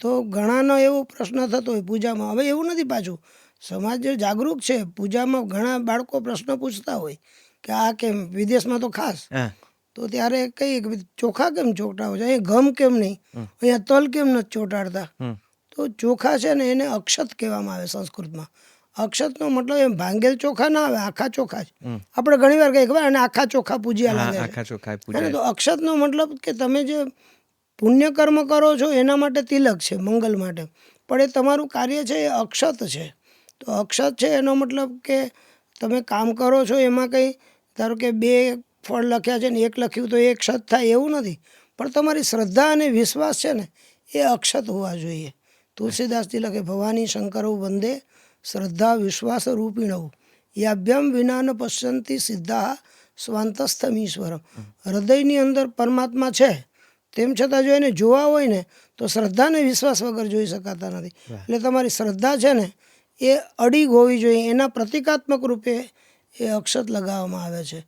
તો ઘણાનો એવો પ્રશ્ન થતો હોય પૂજામાં. હવે એવું નથી, પાછું સમાજ જાગૃત છે. પૂજામાં ઘણા બાળકો પ્રશ્ન પૂછતા હોય કે આ કેમ, વિદેશમાં તો ખાસ. તો ત્યારે કહીએ કે ચોખા કેમ ચોટાડો છો, અહીંયા ઘમ કેમ નહીં, અહીંયા તલ કેમ નથી ચોટાડતા. તો ચોખા છે ને એને અક્ષત કહેવામાં આવે સંસ્કૃતમાં. અક્ષતનો મતલબ એમ ભાંગેલ ચોખા ના આવે, આખા ચોખા જ. આપણે ઘણી વાર કહીએ ખબર, અને આખા ચોખા પૂજ્યા લાગે છે. તો અક્ષતનો મતલબ કે તમે જે પુણ્યકર્મ કરો છો એના માટે તિલક છે, મંગલ માટે, પણ એ તમારું કાર્ય છે એ અક્ષત છે. તો અક્ષત છે એનો મતલબ કે તમે કામ કરો છો એમાં કંઈ, ધારો કે 2 ફળ લખ્યા છે ને 1 લખ્યું તો 1 ક્ષત થાય એવું નથી, પણ તમારી શ્રદ્ધા અને વિશ્વાસ છે ને એ અક્ષત હોવા જોઈએ. તુલસીદાસજી લખે, ભવાની શંકરૌ વંદે શ્રદ્ધા વિશ્વાસ રૂપિણૌ યાભ્યામ વિના ન પશ્યંતી સિદ્ધા સ્વાંતસ્થમીશ્વરમ. હૃદયની અંદર પરમાત્મા છે, તેમ છતાં જો એને જોવા હોય ને તો શ્રદ્ધા અને વિશ્વાસ વગર જોઈ શકાતા નથી. એટલે તમારી શ્રદ્ધા છે ને એ અડીગ હોવી જોઈએ. એના પ્રતિકાત્મક રૂપે એ અક્ષત લગાવવામાં આવે છે.